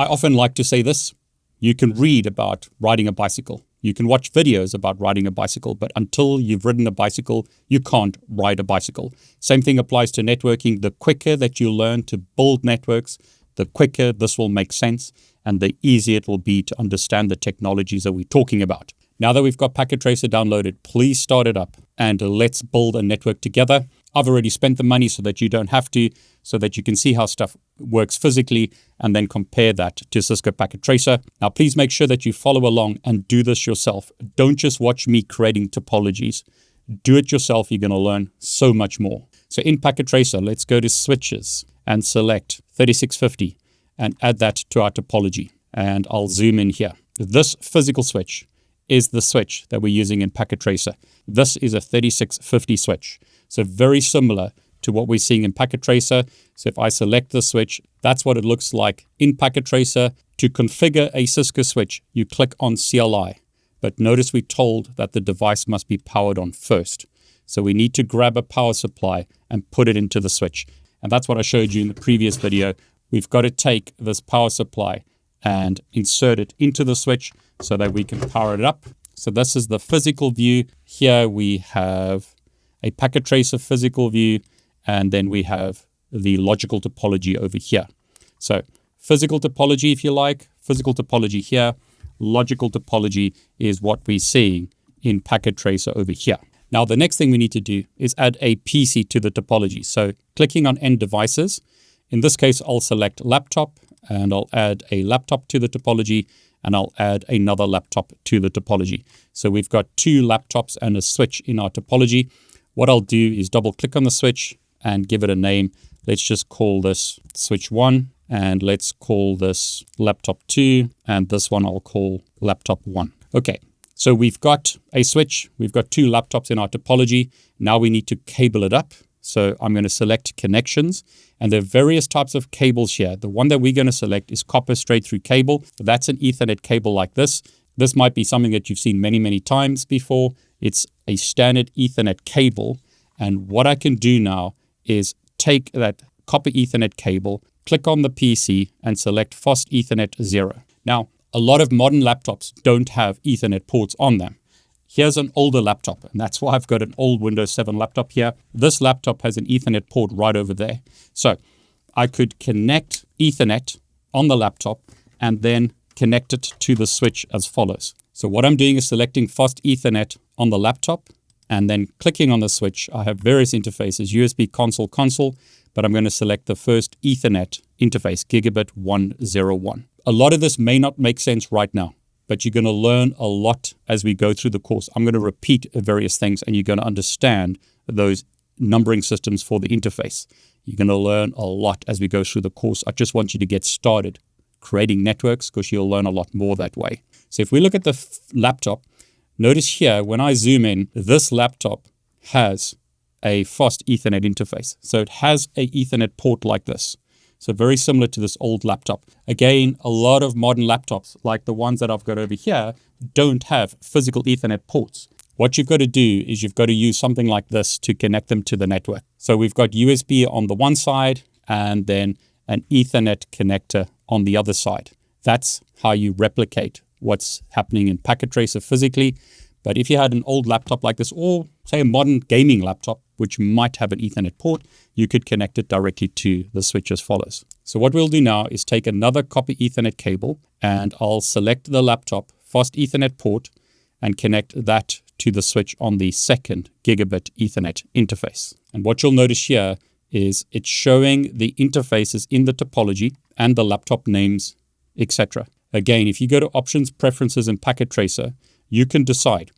I often like to say this: you can read about riding a bicycle. You can watch videos about riding a bicycle, but until you've ridden a bicycle, you can't ride a bicycle. Same thing applies to networking. The quicker that you learn to build networks, the quicker this will make sense, and the easier it will be to understand the technologies that we're talking about. Now that we've got Packet Tracer downloaded, please start it up and let's build a network together. I've already spent the money so that you don't have to, so that you can see how stuff works physically and then compare that to Cisco Packet Tracer. Now, please make sure that you follow along and do this yourself. Don't just watch me creating topologies. Do it yourself. You're going to learn so much more. So in Packet Tracer, let's go to switches and select 3650 and add that to our topology. And I'll zoom in here. This physical switch is the switch that we're using in Packet Tracer. This is a 3650 switch. So very similar to what we're seeing in Packet Tracer. So if I select the switch, that's what it looks like in Packet Tracer. To configure a Cisco switch, you click on CLI. But notice we're told that the device must be powered on first. So we need to grab a power supply and put it into the switch. And that's what I showed you in the previous video. We've got to take this power supply and insert it into the switch so that we can power it up. So this is the physical view. Here we have a Packet Tracer physical view, and then we have the logical topology over here. So physical topology, if you like, physical topology here, logical topology is what we're seeing in Packet Tracer over here. Now, the next thing we need to do is add a PC to the topology. So clicking on End Devices, in this case, I'll select Laptop, and I'll add a laptop to the topology, and I'll add another laptop to the topology. So we've got two laptops and a switch in our topology. What I'll do is double click on the switch and give it a name. Let's just call this switch 1, and let's call this laptop 2, and this one I'll call laptop 1. Okay, so we've got a switch, we've got two laptops in our topology. Now we need to cable it up. So I'm going to select connections, and there are various types of cables here. The one that we're going to select is copper straight through cable. That's an Ethernet cable like this. This might be something that you've seen many, many times before. It's a standard Ethernet cable. And what I can do now is take that copper Ethernet cable, click on the PC, and select Fast Ethernet 0. Now, a lot of modern laptops don't have Ethernet ports on them. Here's an older laptop, and that's why I've got an old Windows 7 laptop here. This laptop has an Ethernet port right over there. So I could connect Ethernet on the laptop and then connect it to the switch as follows. So what I'm doing is selecting Fast Ethernet on the laptop and then clicking on the switch. I have various interfaces, USB console, but I'm going to select the first Ethernet interface, gigabit 101. A lot of this may not make sense right now, but you're going to learn a lot as we go through the course. I'm going to repeat various things, and you're going to understand those numbering systems for the interface. You're going to learn a lot as we go through the course. I just want you to get started creating networks, because you'll learn a lot more that way. So if we look at the laptop, notice here, when I zoom in, this laptop has a fast Ethernet interface. So it has a Ethernet port like this. So very similar to this old laptop. Again, a lot of modern laptops, like the ones that I've got over here, don't have physical Ethernet ports. What you've got to do is you've got to use something like this to connect them to the network. So we've got USB on the one side and then an Ethernet connector on the other side. That's how you replicate what's happening in Packet Tracer physically. But if you had an old laptop like this, or say a modern gaming laptop, which might have an Ethernet port, you could connect it directly to the switch as follows. So what we'll do now is take another copper Ethernet cable, and I'll select the laptop fast Ethernet port and connect that to the switch on the second gigabit Ethernet interface. And what you'll notice here is it's showing the interfaces in the topology and the laptop names, etc. Again, if you go to Options, Preferences, and Packet Tracer, you can decide,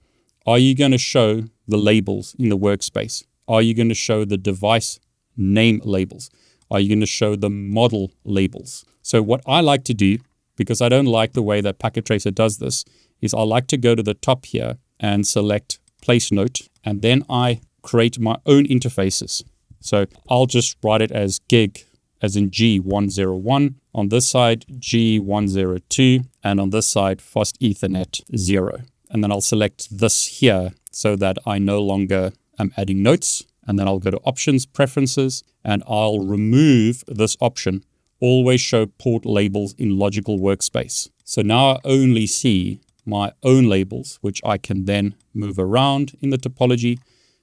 are you going to show the labels in the workspace? Are you going to show the device name labels? Are you going to show the model labels? So what I like to do, because I don't like the way that Packet Tracer does this, is I like to go to the top here and select Place Note, and then I create my own interfaces. So I'll just write it as gig, as in G101, on this side G102, and on this side Fast Ethernet 0. And then I'll select this here so that I no longer am adding notes. And then I'll go to Options, Preferences, and I'll remove this option always show port labels in logical workspace. So now I only see my own labels, which I can then move around in the topology.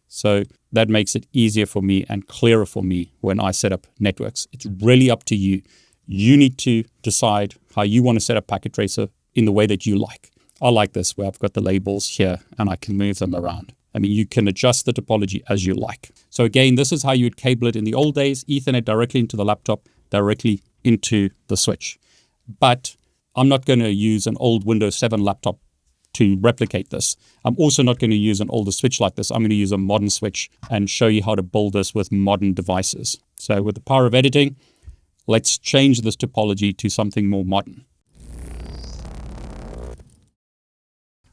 So that makes it easier for me and clearer for me when I set up networks. It's really up to you. You need to decide how you want to set up Packet Tracer in the way that you like. I like this where I've got the labels here and I can move them around. I mean, you can adjust the topology as you like. So again, this is how you would cable it in the old days, Ethernet directly into the laptop, directly into the switch. But I'm not going to use an old Windows 7 laptop to replicate this. I'm also not going to use an older switch like this. I'm going to use a modern switch and show you how to build this with modern devices. So with the power of editing, let's change this topology to something more modern.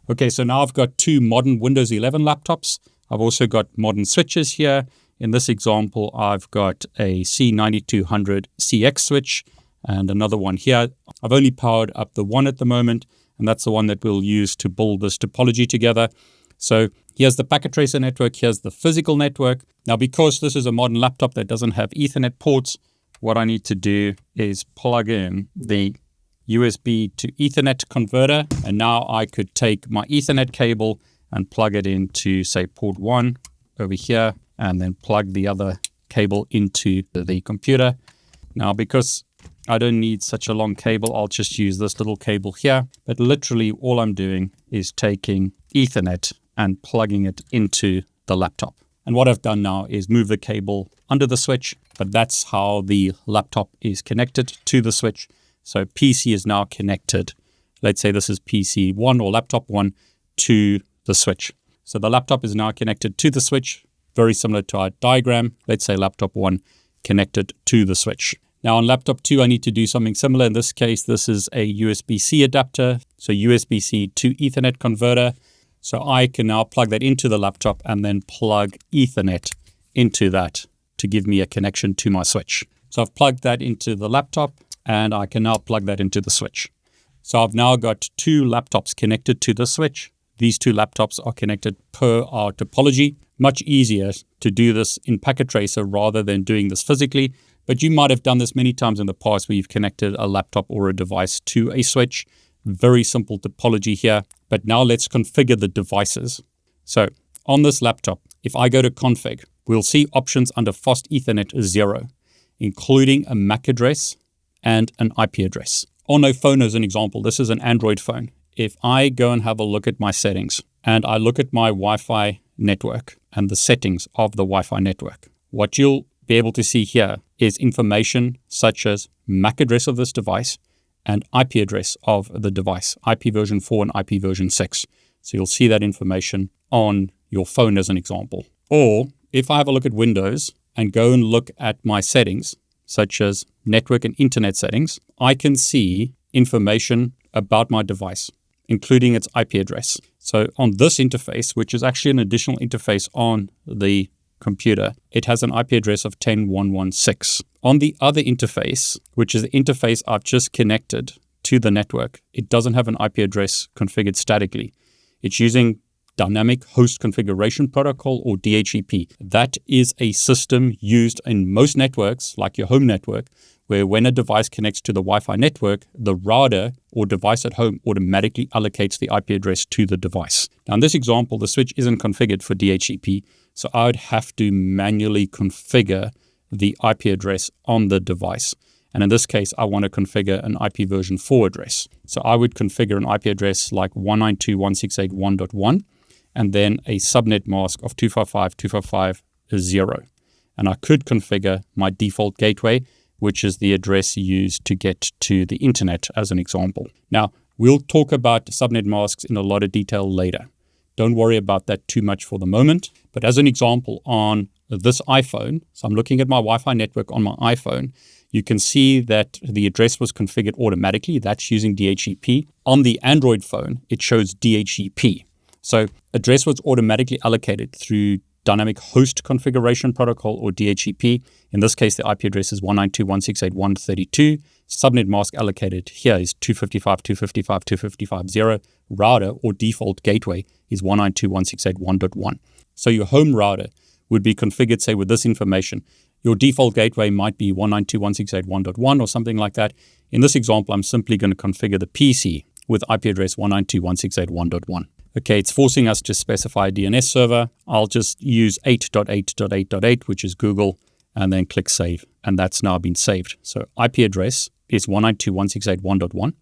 Okay, so now I've got two modern Windows 11 laptops. I've also got modern switches here. In this example, I've got a C9200 CX switch and another one here. I've only powered up the one at the moment, and that's the one that we'll use to build this topology together. So here's the Packet Tracer network, here's the physical network. Now, because this is a modern laptop that doesn't have Ethernet ports, what I need to do is plug in the USB to Ethernet converter, and now I could take my Ethernet cable and plug it into, say, port 1 over here, and then plug the other cable into the computer. Now, because I don't need such a long cable, I'll just use this little cable here. But literally all I'm doing is taking Ethernet and plugging it into the laptop. And what I've done now is move the cable under the switch, but that's how the laptop is connected to the switch. So PC is now connected. Let's say this is PC 1 or laptop 1 to the switch. So the laptop is now connected to the switch, very similar to our diagram. Let's say laptop 1 connected to the switch. Now on laptop 2, I need to do something similar. In this case, this is a USB-C adapter. So USB-C to Ethernet converter. So I can now plug that into the laptop and then plug Ethernet into that to give me a connection to my switch. So I've plugged that into the laptop, and I can now plug that into the switch. So I've now got two laptops connected to the switch. These two laptops are connected per our topology. Much easier to do this in Packet Tracer rather than doing this physically. But you might have done this many times in the past where you've connected a laptop or a device to a switch. Very simple topology here. But now let's configure the devices. So on this laptop, if I go to config, we'll see options under fast Ethernet is 0, including a MAC address and an IP address. On a phone as an example, this is an Android phone. If I go and have a look at my settings and I look at my Wi-Fi network and the settings of the Wi-Fi network, what you'll be able to see here is information such as MAC address of this device and IP address of the device, IP version 4 and IP version 6. So you'll see that information on your phone as an example. Or if I have a look at Windows and go and look at my settings, such as network and internet settings, I can see information about my device, including its IP address. So on this interface, which is actually an additional interface on the computer, it has an IP address of 10.1.1.6. On the other interface, which is the interface I've just connected to the network, it doesn't have an IP address configured statically. It's using Dynamic Host Configuration Protocol, or DHCP. That is a system used in most networks, like your home network, where when a device connects to the Wi-Fi network, the router or device at home automatically allocates the IP address to the device. Now in this example, the switch isn't configured for DHCP, so I would have to manually configure the IP address on the device. And in this case, I want to configure an IP version 4 address. So I would configure an IP address like 192.168.1.1, and then a subnet mask of 255.255.0. And I could configure my default gateway, which is the address used to get to the internet as an example. Now, we'll talk about subnet masks in a lot of detail later. Don't worry about that too much for the moment. But as an example, on this iPhone, so I'm looking at my Wi-Fi network on my iPhone, you can see that the address was configured automatically. That's using DHCP. On the Android phone, it shows DHCP. So address was automatically allocated through Dynamic Host Configuration Protocol, or DHCP. In this case, the IP address is 192.168.132. Subnet mask allocated here is 255.255.255.0. Router or default gateway is 192.168.1.1. So your home router would be configured, say, with this information. Your default gateway might be 192.168.1.1 or something like that. In this example, I'm simply going to configure the PC with IP address 192.168.1.1. Okay, it's forcing us to specify a DNS server. I'll just use 8.8.8.8, which is Google, and then click Save. And that's now been saved. So IP address is 192.168.1.1.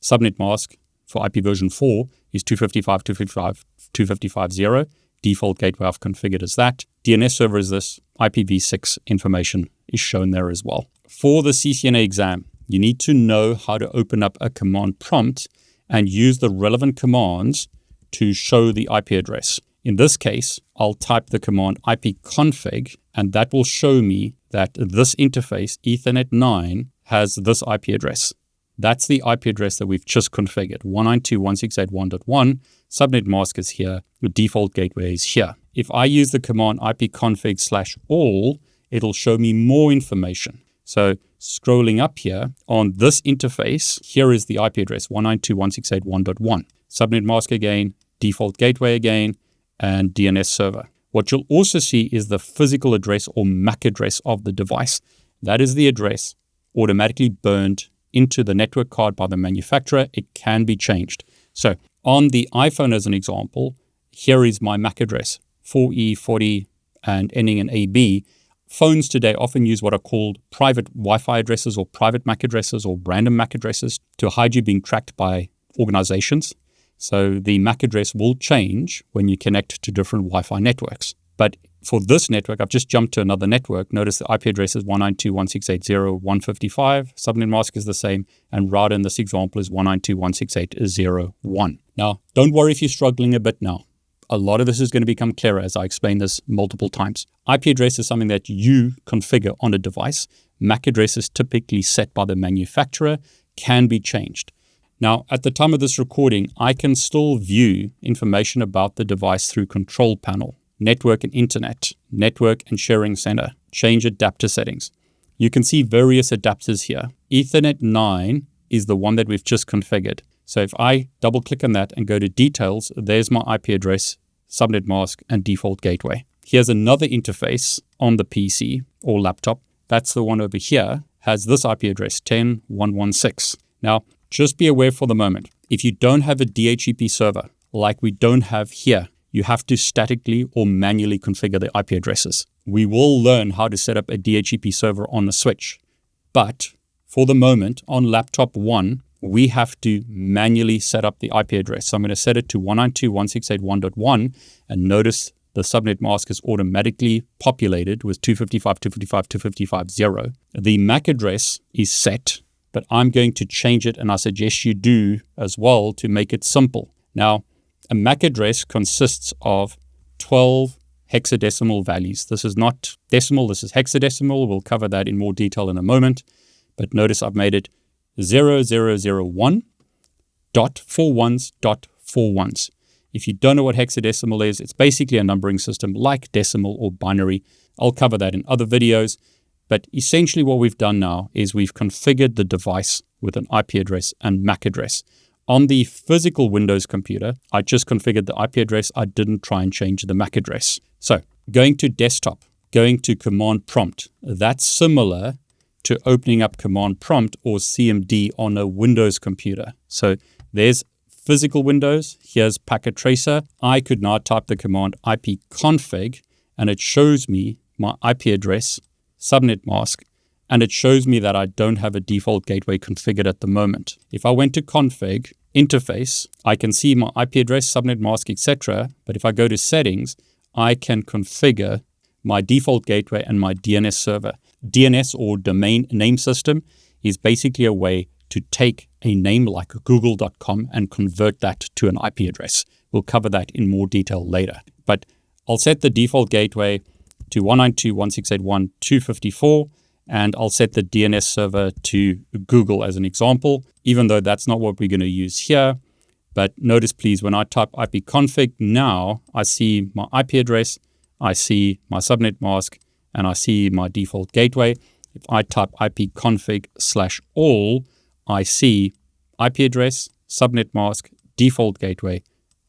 Subnet mask for IP version 4 is 255.255.255.0. Default gateway I've configured as that. DNS server is this. IPv6 information is shown there as well. For the CCNA exam, you need to know how to open up a command prompt and use the relevant commands to show the IP address. In this case, I'll type the command ipconfig, and that will show me that this interface, Ethernet 9, has this IP address. That's the IP address that we've just configured, 192.168.1.1. Subnet mask is here. The default gateway is here. If I use the command ipconfig/all, it'll show me more information. So scrolling up here on this interface, here is the IP address, 192.168.1.1. Subnet mask again, default gateway again, and DNS server. What you'll also see is the physical address or MAC address of the device. That is the address automatically burned into the network card by the manufacturer. It can be changed. So on the iPhone, as an example, here is my MAC address, 4E40 and ending in AB. Phones today often use what are called private Wi-Fi addresses or private MAC addresses or random MAC addresses to hide you being tracked by organizations. So the MAC address will change when you connect to different Wi-Fi networks. But for this network, I've just jumped to another network. Notice the IP address is 192.168.0.155. Subnet mask is the same. And router in this example is 192.168.0.1. Now, don't worry if you're struggling a bit now. A lot of this is going to become clearer as I explain this multiple times. IP address is something that you configure on a device. MAC address is typically set by the manufacturer, can be changed. Now, at the time of this recording, I can still view information about the device through Control Panel, Network and Internet, Network and Sharing Center, change adapter settings. You can see various adapters here. Ethernet 9 is the one that we've just configured. So if I double click on that and go to details, there's my IP address, subnet mask, and default gateway. Here's another interface on the PC or laptop. That's the one over here, has this IP address, 10.1.1.6. Now, just be aware for the moment, if you don't have a DHCP server like we don't have here, you have to statically or manually configure the IP addresses. We will learn how to set up a DHCP server on the switch. But for the moment, on laptop 1, we have to manually set up the IP address. So I'm going to set it to 192.168.1.1, and notice the subnet mask is automatically populated with 255.255.255.0. The MAC address is set, but I'm going to change it, and I suggest you do as well to make it simple. Now, a MAC address consists of 12 hexadecimal values. This is not decimal, this is hexadecimal. We'll cover that in more detail in a moment. But notice I've made it 0001.41s.41s. If you don't know what hexadecimal is, it's basically a numbering system like decimal or binary. I'll cover that in other videos. But essentially what we've done now is we've configured the device with an IP address and MAC address. On the physical Windows computer, I just configured the IP address. I didn't try and change the MAC address. So going to desktop, going to command prompt, that's similar to opening up command prompt or CMD on a Windows computer. So there's physical Windows. Here's Packet Tracer. I could now type the command ipconfig, and it shows me my IP address, subnet mask, and it shows me that I don't have a default gateway configured at the moment. If I went to config, interface, I can see my IP address, subnet mask, etc. But if I go to settings, I can configure my default gateway and my DNS server. DNS or domain name system is basically a way to take a name like google.com and convert that to an IP address. We'll cover that in more detail later. But I'll set the default gateway to 192.168.1.254, and I'll set the DNS server to Google as an example, even though that's not what we're going to use here. But notice, please, when I type ipconfig now, I see my IP address, I see my subnet mask, and I see my default gateway. If I type ipconfig/all, I see IP address, subnet mask, default gateway,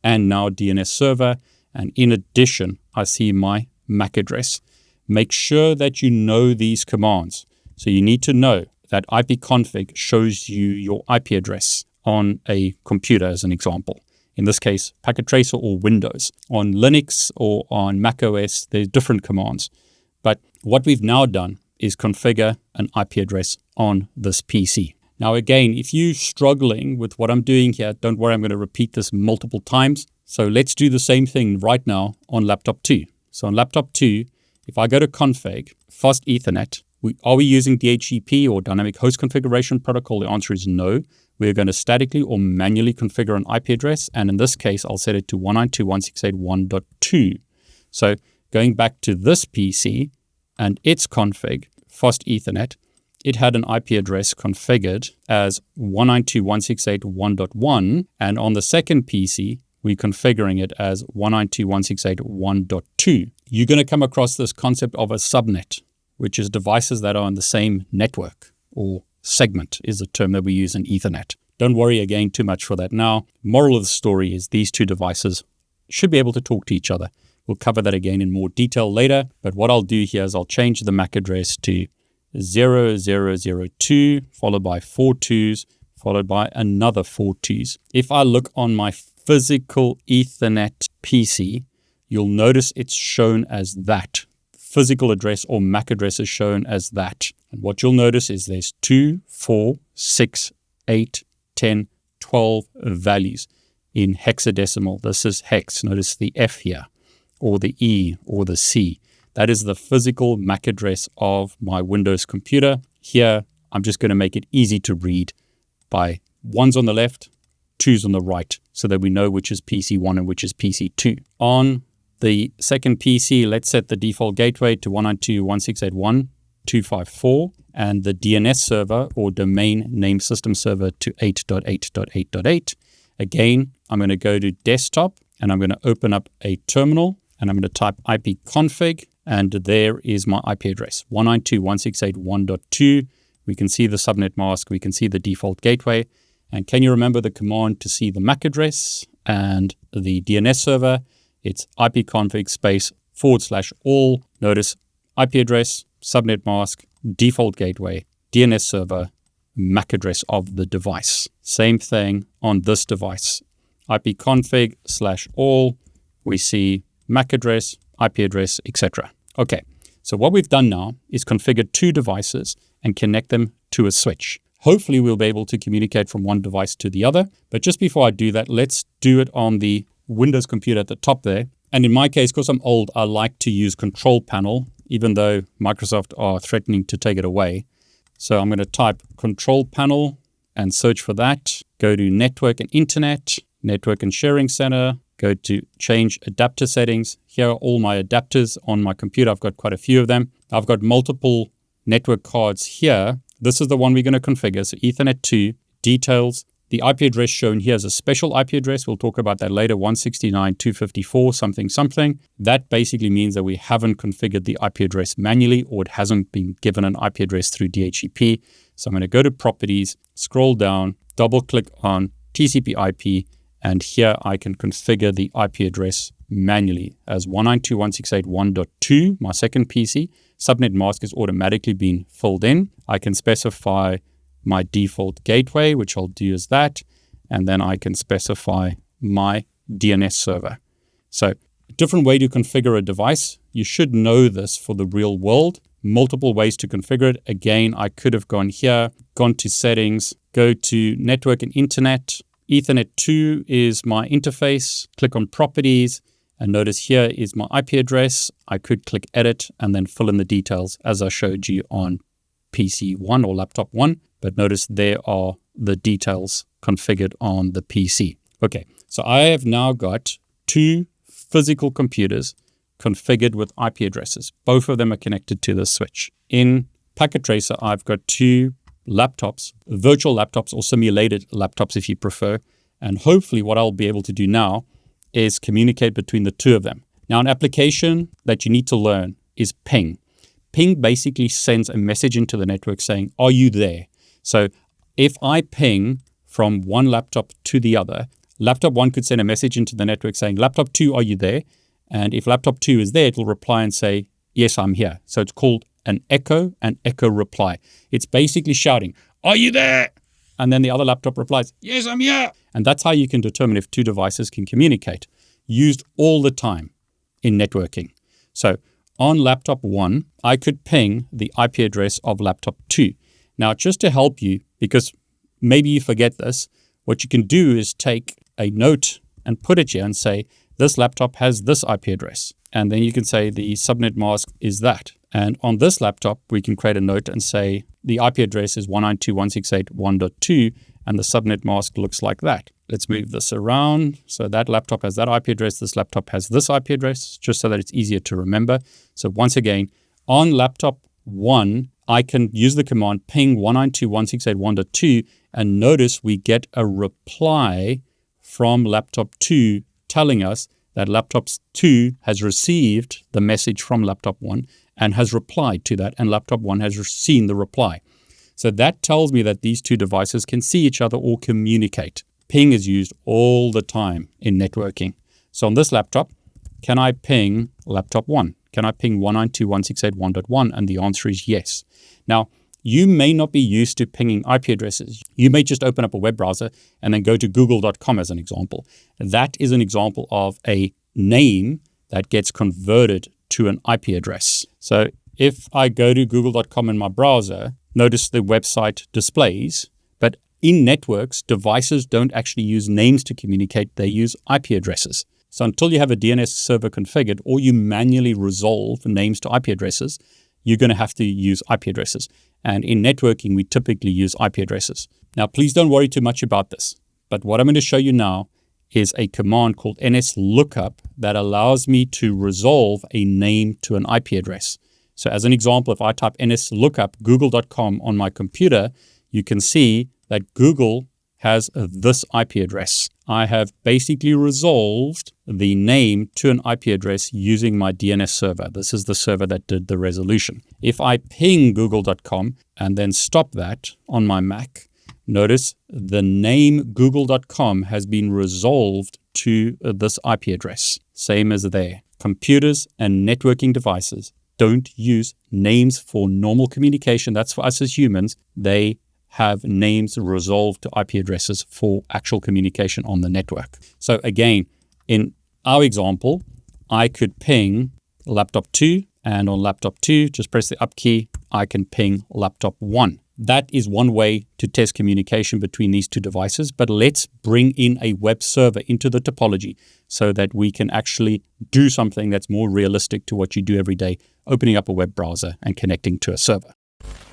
and now DNS server. And in addition, I see my MAC address. make sure that you know these commands. So you need to know that ipconfig shows you your IP address on a computer, as an example. In this case, Packet Tracer or Windows. On Linux or on Mac OS, there's different commands. But what we've now done is configure an IP address on this PC. Now again, if you're struggling with what I'm doing here, don't worry, I'm going to repeat this multiple times. So let's do the same thing right now on laptop 2. So on laptop 2, if I go to config, fast Ethernet, are we using DHCP or dynamic host configuration protocol? The answer is no. We're going to statically or manually configure an IP address. And in this case, I'll set it to 192.168.1.2. So going back to this PC and its config, fast Ethernet, it had an IP address configured as 192.168.1.1. And on the second PC, we're configuring it as 192.168.1.2. You're going to come across this concept of a subnet, which is devices that are on the same network, or segment is the term that we use in Ethernet. Don't worry again too much for that now. Moral of the story is these two devices should be able to talk to each other. We'll cover that again in more detail later, but what I'll do here is I'll change the MAC address to 0002, followed by 4 2s, followed by another 4 2s. If I look on my physical Ethernet PC, you'll notice it's shown as that. Physical address or MAC address is shown as that. And what you'll notice is there's 2, 4, 6, 8, 10, 12 values in hexadecimal. This is hex. Notice the F here, or the E, or the C. That is the physical MAC address of my Windows computer. Here, I'm just going to make it easy to read by 1s on the left, 2s on the right, so that we know which is PC1 and which is PC2. On the second PC, let's set the default gateway to 192.168.1.254 and the DNS server or domain name system server to 8.8.8.8. Again, I'm going to go to desktop and I'm going to open up a terminal and I'm going to type ipconfig, and there is my IP address, 192.168.1.2. We can see the subnet mask, we can see the default gateway. And can you remember the command to see the MAC address and the DNS server? It's ipconfig /all. Notice IP address, subnet mask, default gateway, DNS server, MAC address of the device. Same thing on this device. ipconfig /all. We see MAC address, IP address, etc. Okay, so what we've done now is configure 2 devices and connect them to a switch. Hopefully we'll be able to communicate from one device to the other. But just before I do that, let's do it on the Windows computer at the top there. And in my case, because I'm old, I like to use Control Panel, even though Microsoft are threatening to take it away. So I'm going to type Control Panel and search for that. Go to Network and Internet, Network and Sharing Center. Go to Change Adapter Settings. Here are all my adapters on my computer. I've got quite a few of them. I've got multiple network cards here. This is the one we're going to configure. So Ethernet 2, details. The IP address shown here is a special IP address. We'll talk about that later, 169.254 something something. That basically means that we haven't configured the IP address manually, or it hasn't been given an IP address through DHCP. So I'm going to go to Properties, scroll down, double click on TCP IP, and here I can configure the IP address manually as 192.168.1.2, my second PC. Subnet mask is automatically being filled in. I can specify my default gateway, which I'll do as that, and then I can specify my DNS server. So a different way to configure a device. You should know this for the real world. Multiple ways to configure it. Again, I could have gone here, gone to Settings, go to Network and Internet. Ethernet 2 is my interface. Click on Properties, and notice here is my IP address. I could click Edit and then fill in the details as I showed you on PC 1 or laptop 1. But notice there are the details configured on the PC. Okay, so I have now got 2 physical computers configured with IP addresses. Both of them are connected to the switch. In Packet Tracer, I've got 2 laptops, virtual laptops or simulated laptops if you prefer. And hopefully what I'll be able to do now is communicate between the 2 of them. Now, an application that you need to learn is ping. Ping basically sends a message into the network saying, are you there? So if I ping from one laptop to the other, laptop 1 could send a message into the network saying, laptop 2, are you there? And if laptop 2 is there, it will reply and say, yes, I'm here. So it's called an echo and echo reply. It's basically shouting, are you there? And then the other laptop replies, yes, I'm here. And that's how you can determine if two devices can communicate, used all the time in networking. So on laptop 1, I could ping the IP address of laptop 2. Now, just to help you, because maybe you forget this, what you can do is take a note and put it here and say, this laptop has this IP address. And then you can say the subnet mask is that. And on this laptop, we can create a note and say the IP address is 192.168.1.2 and the subnet mask looks like that. Let's move this around. So that laptop has that IP address. This laptop has this IP address, just so that it's easier to remember. So once again, on laptop 1, I can use the command ping 192.168.1.2 and notice we get a reply from laptop 2 telling us that laptop 2 has received the message from laptop 1 and has replied to that, and laptop 1 has seen the reply. So that tells me that these two devices can see each other or communicate. Ping is used all the time in networking. So on this laptop, can I ping laptop 1? Can I ping 192.168.1.1? And the answer is yes. Now, you may not be used to pinging IP addresses. You may just open up a web browser and then go to google.com as an example. That is an example of a name that gets converted to an IP address. So if I go to google.com in my browser, notice the website displays, but in networks, devices don't actually use names to communicate, they use IP addresses. So until you have a DNS server configured or you manually resolve names to IP addresses, you're going to have to use IP addresses. And in networking, we typically use IP addresses. Now, please don't worry too much about this. But what I'm going to show you now is a command called nslookup that allows me to resolve a name to an IP address. So as an example, if I type nslookup google.com on my computer, you can see that Google has this IP address. I have basically resolved the name to an IP address using my DNS server. This is the server that did the resolution. If I ping google.com and then stop that on my Mac, notice the name google.com has been resolved to this IP address. Same as there. Computers and networking devices don't use names for normal communication. That's for us as humans. They have names resolved to IP addresses for actual communication on the network. So again, in our example, I could ping laptop 2, and on laptop 2, just press the up key, I can ping laptop 1. That is one way to test communication between these two devices, but let's bring in a web server into the topology so that we can actually do something that's more realistic to what you do every day, opening up a web browser and connecting to a server.